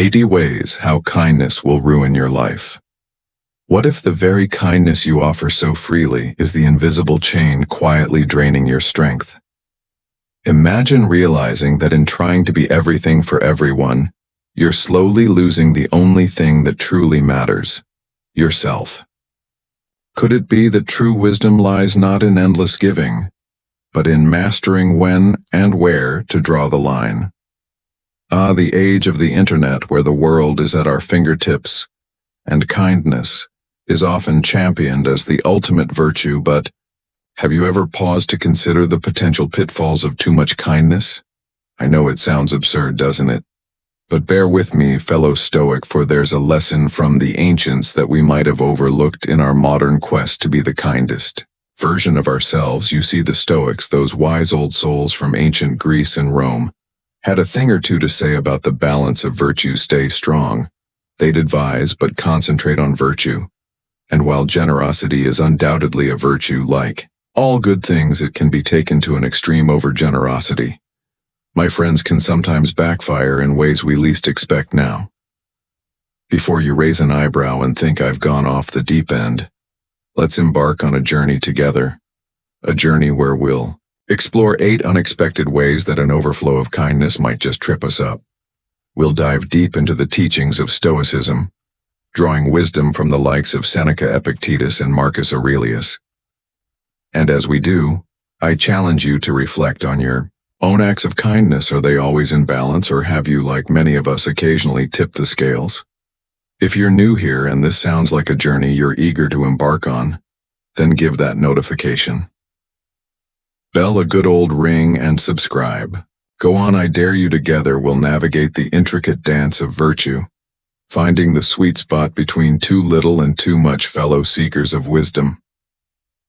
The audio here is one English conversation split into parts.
80 Ways How Kindness Will Ruin Your Life. What if the very kindness you offer so freely is the invisible chain quietly draining your strength? Imagine realizing that in trying to be everything for everyone, you're slowly losing the only thing that truly matters: yourself. Could it be that true wisdom lies not in endless giving, but in mastering when and where to draw the line? The age of the internet, where the world is at our fingertips, and kindness is often championed as the ultimate virtue, but have you ever paused to consider the potential pitfalls of too much kindness? I know it sounds absurd, doesn't it? But bear with me, fellow Stoic, for there's a lesson from the ancients that we might have overlooked in our modern quest to be the kindest version of ourselves. You see, the Stoics, those wise old souls from ancient Greece and Rome, had a thing or two to say about the balance of virtue. Stay strong, they'd advise, but concentrate on virtue. And while generosity is undoubtedly a virtue, like all good things, it can be taken to an extreme over generosity. My friends, can sometimes backfire in ways we least expect. Now, before you raise an eyebrow and think I've gone off the deep end, let's embark on a journey together. A journey where we'll explore 8 unexpected ways that an overflow of kindness might just trip us up. We'll dive deep into the teachings of Stoicism, drawing wisdom from the likes of Seneca, Epictetus, and Marcus Aurelius. And as we do, I challenge you to reflect on your own acts of kindness. Are they always in balance, or have you, like many of us, occasionally tipped the scales? If you're new here and this sounds like a journey you're eager to embark on, then give that notification bell a good old ring and subscribe. Go on, I dare you. Together we'll navigate the intricate dance of virtue, finding the sweet spot between too little and too much, fellow seekers of wisdom.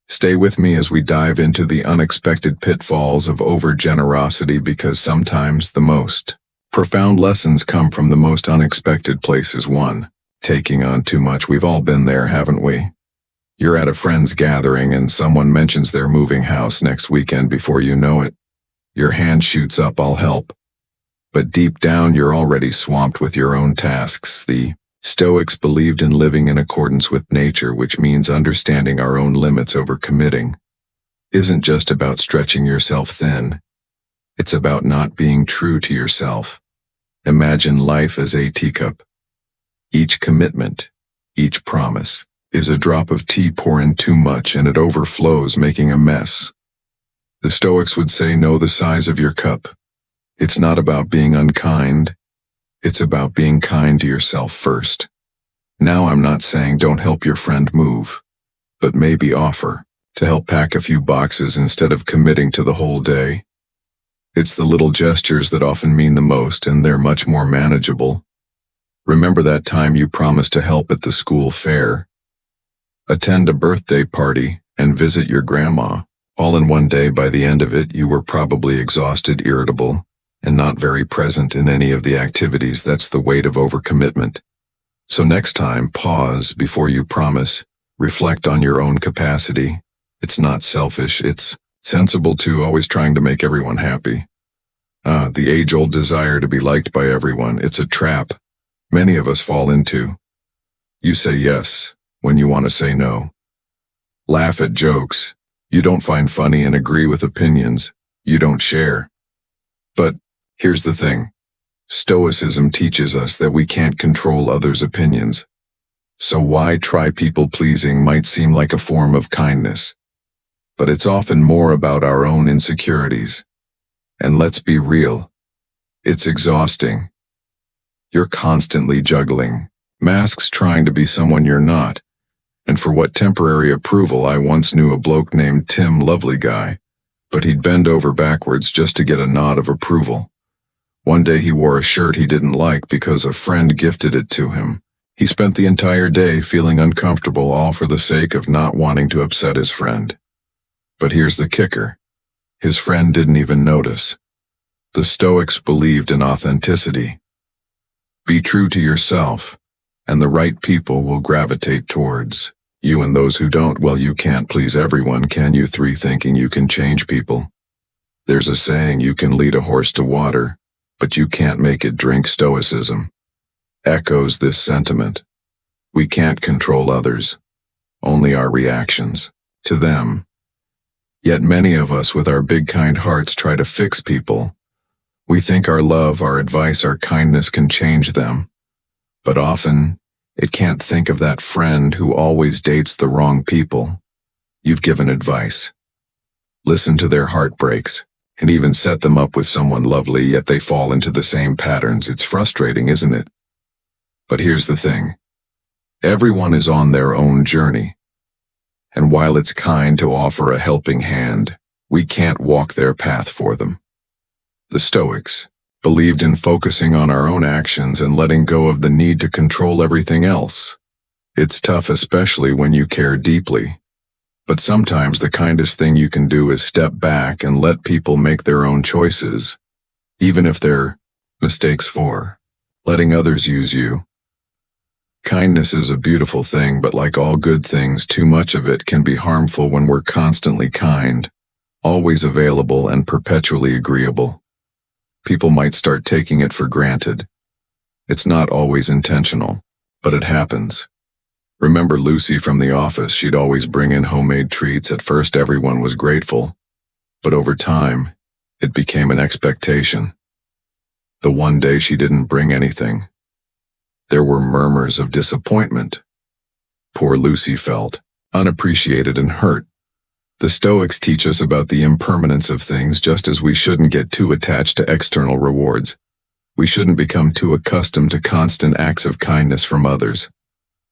Stay with me as we dive into the unexpected pitfalls of overgenerosity, because sometimes the most profound lessons come from the most unexpected places. 1. Taking on too much. We've all been there, haven't we? You're at a friend's gathering and someone mentions they're moving house next weekend. Before you know it, your hand shoots up, I'll help. But deep down, you're already swamped with your own tasks. The Stoics believed in living in accordance with nature, which means understanding our own limits. Over committing isn't just about stretching yourself thin. It's about not being true to yourself. Imagine life as a teacup. Each commitment, each promise, is a drop of tea. Pour in too much and it overflows, making a mess. The Stoics would say, know the size of your cup. It's not about being unkind. It's about being kind to yourself first. Now, I'm not saying don't help your friend move, but maybe offer to help pack a few boxes instead of committing to the whole day. It's the little gestures that often mean the most, and they're much more manageable. Remember that time you promised to help at the school fair, attend a birthday party, and visit your grandma, all in one day? By the end of it, you were probably exhausted, irritable, and not very present in any of the activities. That's the weight of overcommitment. So next time, pause before you promise. Reflect on your own capacity. It's not selfish, it's sensible too, always trying to make everyone happy. The age-old desire to be liked by everyone. It's a trap many of us fall into. You say yes when you want to say no. Laugh at jokes you don't find funny and agree with opinions you don't share. But here's the thing. Stoicism teaches us that we can't control others' opinions. So why try? People-pleasing might seem like a form of kindness, but it's often more about our own insecurities. And let's be real, it's exhausting. You're constantly juggling masks, trying to be someone you're not. And for what temporary approval? I once knew a bloke named Tim, lovely guy, but he'd bend over backwards just to get a nod of approval. One day he wore a shirt he didn't like because a friend gifted it to him. He spent the entire day feeling uncomfortable, all for the sake of not wanting to upset his friend. But here's the kicker. His friend didn't even notice. The Stoics believed in authenticity. Be true to yourself, and the right people will gravitate towards you, and those who don't, well, you can't please everyone, can you? 3. Thinking you can change people. There's a saying, you can lead a horse to water, but you can't make it drink. Stoicism echoes this sentiment. We can't control others, only our reactions to them. Yet many of us with our big kind hearts try to fix people. We think our love, our advice, our kindness can change them. But often, it can't think of that friend who always dates the wrong people. You've given advice, listened to their heartbreaks, and even set them up with someone lovely, yet they fall into the same patterns. It's frustrating, isn't it? But here's the thing. Everyone is on their own journey. And while it's kind to offer a helping hand, we can't walk their path for them. The Stoics believed in focusing on our own actions and letting go of the need to control everything else. It's tough, especially when you care deeply. But sometimes the kindest thing you can do is step back and let people make their own choices, even if they're mistakes for letting others use you. Kindness is a beautiful thing, but like all good things, too much of it can be harmful when we're constantly kind, always available, and perpetually agreeable. People might start taking it for granted. It's not always intentional, but it happens. Remember Lucy from The Office? She'd always bring in homemade treats. At first everyone was grateful, but over time, it became an expectation. The one day she didn't bring anything, there were murmurs of disappointment. Poor Lucy felt unappreciated and hurt. The Stoics teach us about the impermanence of things, just as we shouldn't get too attached to external rewards. We shouldn't become too accustomed to constant acts of kindness from others.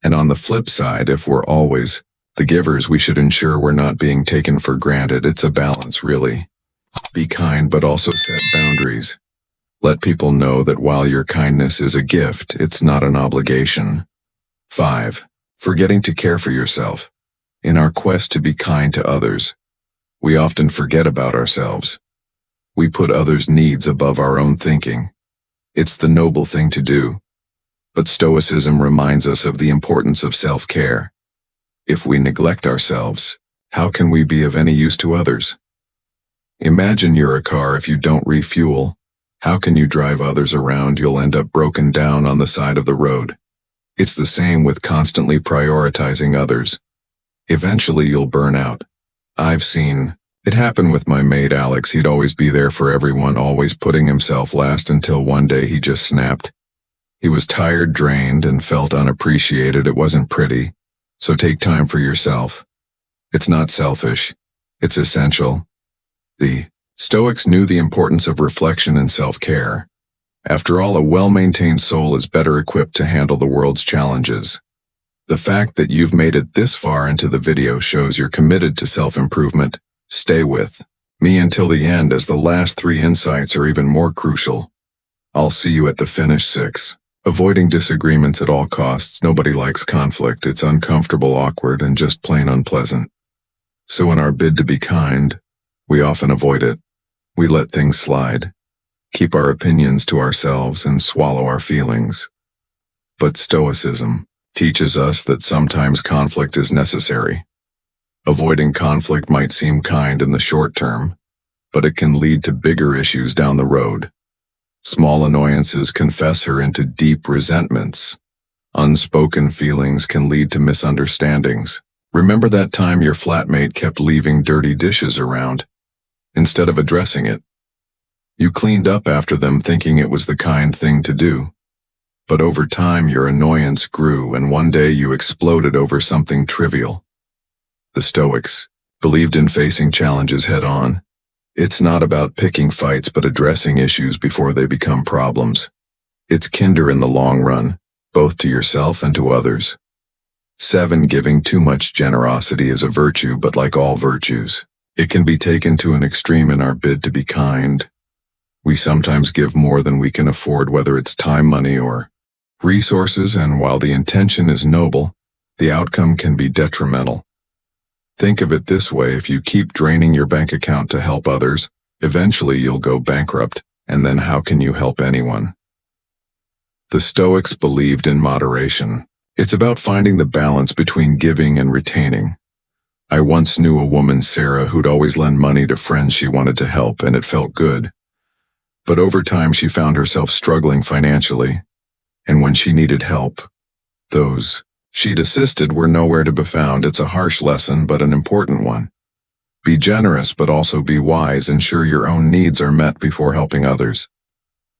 And on the flip side, if we're always the givers, we should ensure we're not being taken for granted. It's a balance, really. Be kind, but also set boundaries. Let people know that while your kindness is a gift, it's not an obligation. 5. Forgetting to care for yourself. In our quest to be kind to others, we often forget about ourselves. We put others' needs above our own thinking. It's the noble thing to do. But Stoicism reminds us of the importance of self-care. If we neglect ourselves, how can we be of any use to others? Imagine you're a car. If you don't refuel, how can you drive others around? You'll end up broken down on the side of the road. It's the same with constantly prioritizing others. Eventually you'll burn out. I've seen it happen with my mate Alex. He'd always be there for everyone, always putting himself last, until one day he just snapped. He was tired, drained, and felt unappreciated. It wasn't pretty. So take time for yourself. It's not selfish. It's essential. The Stoics knew the importance of reflection and self-care. After all, a well-maintained soul is better equipped to handle the world's challenges. The fact that you've made it this far into the video shows you're committed to self-improvement. Stay with me until the end, as the last 3 insights are even more crucial. I'll see you at the finish. 6. Avoiding disagreements at all costs. Nobody likes conflict. It's uncomfortable, awkward, and just plain unpleasant. So in our bid to be kind, we often avoid it. We let things slide, keep our opinions to ourselves, and swallow our feelings. But Stoicism teaches us that sometimes conflict is necessary. Avoiding conflict might seem kind in the short term, but it can lead to bigger issues down the road. Small annoyances can fester into deep resentments. Unspoken feelings can lead to misunderstandings. Remember that time your flatmate kept leaving dirty dishes around? Instead of addressing it, you cleaned up after them, thinking it was the kind thing to do. But over time your annoyance grew, and one day you exploded over something trivial. The Stoics believed in facing challenges head-on. It's not about picking fights, but addressing issues before they become problems. It's kinder in the long run, both to yourself and to others. 7. Giving too much. Generosity is a virtue, but like all virtues, it can be taken to an extreme. In our bid to be kind, we sometimes give more than we can afford, whether it's time, money, or resources, and while the intention is noble, the outcome can be detrimental. Think of it this way: if you keep draining your bank account to help others, eventually you'll go bankrupt, and then how can you help anyone? The Stoics believed in moderation. It's about finding the balance between giving and retaining. I once knew a woman, Sarah, who'd always lend money to friends she wanted to help, and it felt good. But over time she found herself struggling financially, And when she needed help, those she'd assisted were nowhere to be found. It's a harsh lesson, but an important one. Be generous, but also be wise. Ensure your own needs are met before helping others.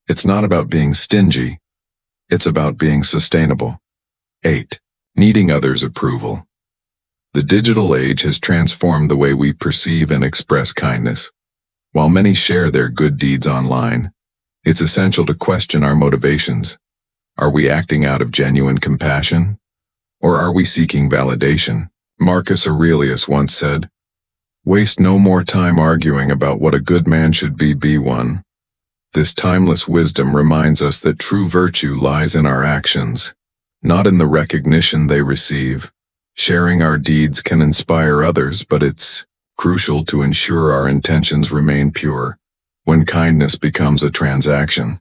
It's not about being stingy. It's about being sustainable. 8. Needing others' approval. The digital age has transformed the way we perceive and express kindness. While many share their good deeds online, it's essential to question our motivations. Are we acting out of genuine compassion? Or are we seeking validation? Marcus Aurelius once said, "Waste no more time arguing about what a good man should be one." This timeless wisdom reminds us that true virtue lies in our actions, not in the recognition they receive. Sharing our deeds can inspire others, but it's crucial to ensure our intentions remain pure. When kindness becomes a transaction,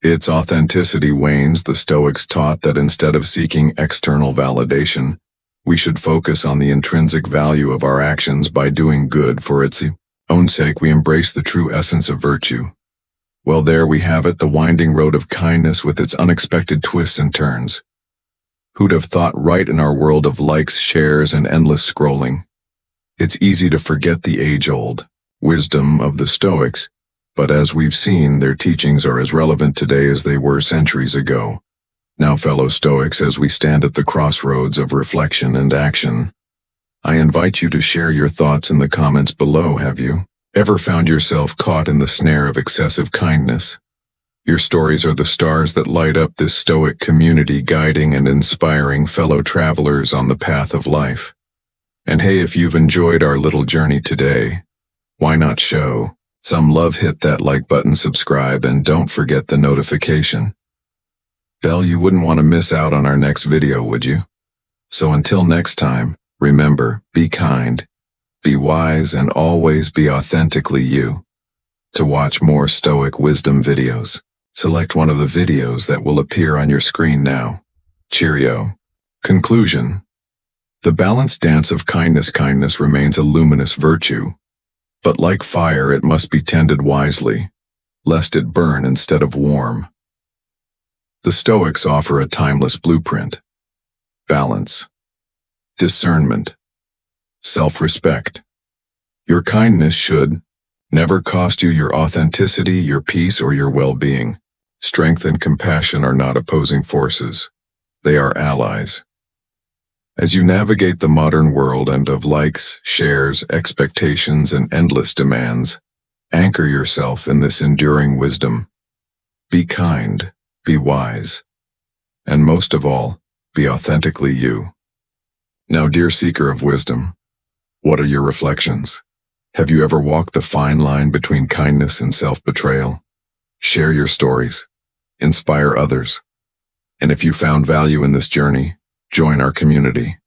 its authenticity wanes. The Stoics taught that instead of seeking external validation, we should focus on the intrinsic value of our actions. By doing good for its own sake, we embrace the true essence of virtue. Well, there we have it, the winding road of kindness with its unexpected twists and turns. Who'd have thought, right in our world of likes, shares, and endless scrolling? It's easy to forget the age-old wisdom of the Stoics, but as we've seen, their teachings are as relevant today as they were centuries ago. Now, fellow Stoics, as we stand at the crossroads of reflection and action, I invite you to share your thoughts in the comments below. Have you ever found yourself caught in the snare of excessive kindness? Your stories are the stars that light up this Stoic community, guiding and inspiring fellow travelers on the path of life. And hey, if you've enjoyed our little journey today, why not show some love? Hit that like button, subscribe, and don't forget the notification bell. You wouldn't want to miss out on our next video, would you? So until next time, remember, be kind, be wise, and always be authentically you. To watch more Stoic wisdom videos, select one of the videos that will appear on your screen now. Cheerio. Conclusion. The balanced dance of kindness. Kindness remains a luminous virtue, but like fire, it must be tended wisely, lest it burn instead of warm. The Stoics offer a timeless blueprint: balance, discernment, self-respect. Your kindness should never cost you your authenticity, your peace, or your well-being. Strength and compassion are not opposing forces. They are allies. As you navigate the modern world and of likes, shares, expectations, and endless demands, anchor yourself in this enduring wisdom. Be kind, be wise, and most of all, be authentically you. Now, dear seeker of wisdom, what are your reflections? Have you ever walked the fine line between kindness and self-betrayal? Share your stories, inspire others, and if you found value in this journey, join our community.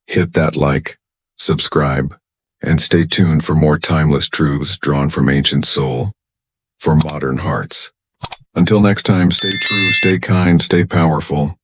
Hit that like, subscribe, and stay tuned for more timeless truths drawn from ancient soul for modern hearts. Until next time, stay true, stay kind, stay powerful,